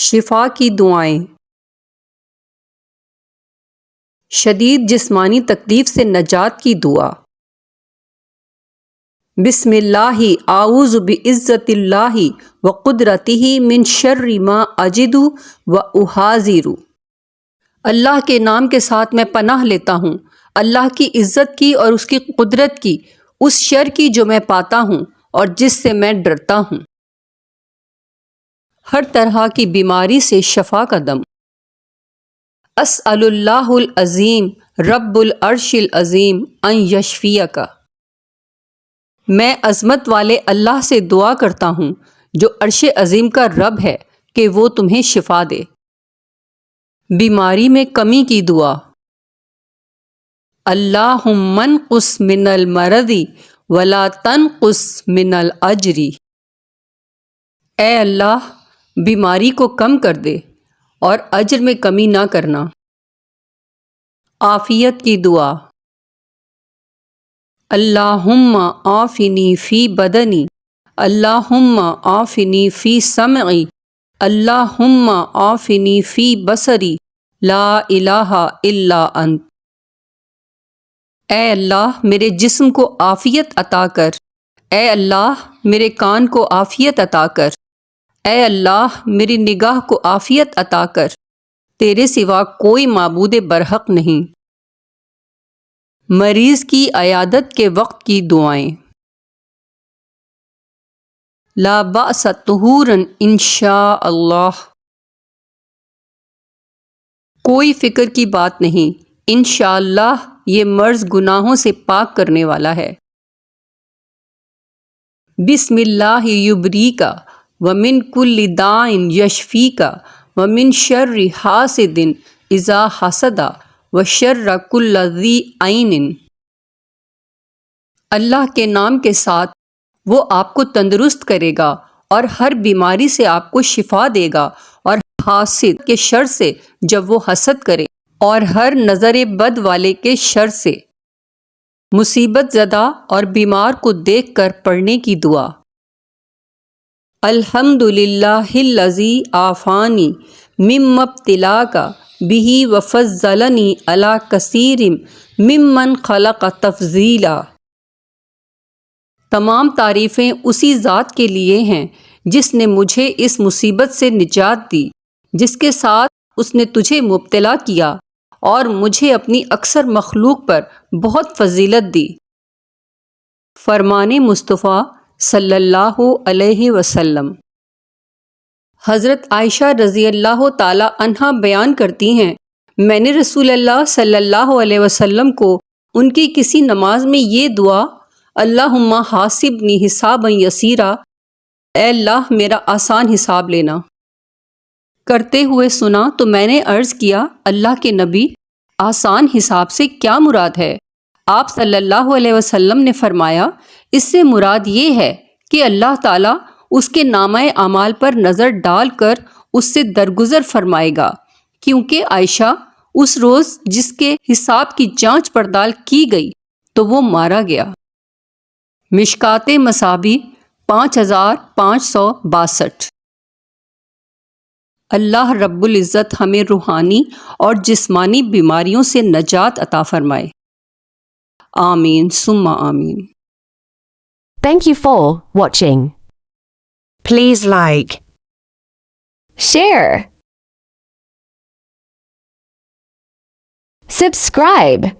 شفا کی دعائیں۔ شدید جسمانی تکلیف سے نجات کی دعا۔ بسم اللہ اعوذ بعزت اللہ وقدرتہ من شر ما اجد واحاذر۔ اللہ کے نام کے ساتھ میں پناہ لیتا ہوں اللہ کی عزت کی اور اس کی قدرت کی، اس شر کی جو میں پاتا ہوں اور جس سے میں ڈرتا ہوں۔ ہر طرح کی بیماری سے شفا کا دم۔ اسأل اللہ العظیم رب العرش العظیم ان یشفیک۔ میں عظمت والے اللہ سے دعا کرتا ہوں جو عرش عظیم کا رب ہے کہ وہ تمہیں شفا دے۔ بیماری میں کمی کی دعا۔ اللہم انقص من المرض ولا تنقص من الاجر۔ اے اللہ بیماری کو کم کر دے اور اجر میں کمی نہ کرنا۔ عافیت کی دعا۔ اللہم عافنی فی بدنی، اللہم عافنی فی سمعی، اللہم عافنی فی بصری، لا الہ الا انت۔ اے اللہ میرے جسم کو عافیت عطا کر، اے اللہ میرے کان کو عافیت عطا کر، اے اللہ میری نگاہ کو عافیت عطا کر، تیرے سوا کوئی معبود برحق نہیں۔ مریض کی عیادت کے وقت کی دعائیں۔ لا بأس طہورا انشاء اللہ۔ کوئی فکر کی بات نہیں، انشاءاللہ یہ مرض گناہوں سے پاک کرنے والا ہے۔ بسم اللہ یبریک ومن کل داء یشفیک ومن شر حاسد اذا حسد وشر کل ذی عین۔ اللہ کے نام کے ساتھ وہ آپ کو تندرست کرے گا اور ہر بیماری سے آپ کو شفا دے گا، اور حاسد کے شر سے جب وہ حسد کرے، اور ہر نظر بد والے کے شر سے۔ مصیبت زدہ اور بیمار کو دیکھ کر پڑھنے کی دعا۔ الحمد للہ الذی عافانی مما ابتلاک بہ وفضلنی علی کثیر ممن خلق تفضیلا۔ تمام تعریفیں اسی ذات کے لیے ہیں جس نے مجھے اس مصیبت سے نجات دی جس کے ساتھ اس نے تجھے مبتلا کیا، اور مجھے اپنی اکثر مخلوق پر بہت فضیلت دی۔ فرمان مصطفیٰ صلی اللہ علیہ وسلم۔ حضرت عائشہ رضی اللہ تعالی عنہا بیان کرتی ہیں، میں نے رسول اللہ صلی اللہ علیہ وسلم کو ان کی کسی نماز میں یہ دعا اللہم حاسبنی حسابا یسیرا، اے اللہ میرا آسان حساب لینا، کرتے ہوئے سنا تو میں نے عرض کیا اللہ کے نبی، آسان حساب سے کیا مراد ہے؟ آپ صلی اللہ علیہ وسلم نے فرمایا، اس سے مراد یہ ہے کہ اللہ تعالیٰ اس کے نامہ اعمال پر نظر ڈال کر اس سے درگزر فرمائے گا، کیونکہ عائشہ اس روز جس کے حساب کی جانچ پڑتال کی گئی تو وہ مارا گیا۔ مشکوٰۃ مصابیح 5562۔ اللہ رب العزت ہمیں روحانی اور جسمانی بیماریوں سے نجات عطا فرمائے۔ آمین ثم آمین۔ Thank you for watching. Please like, Share. Subscribe.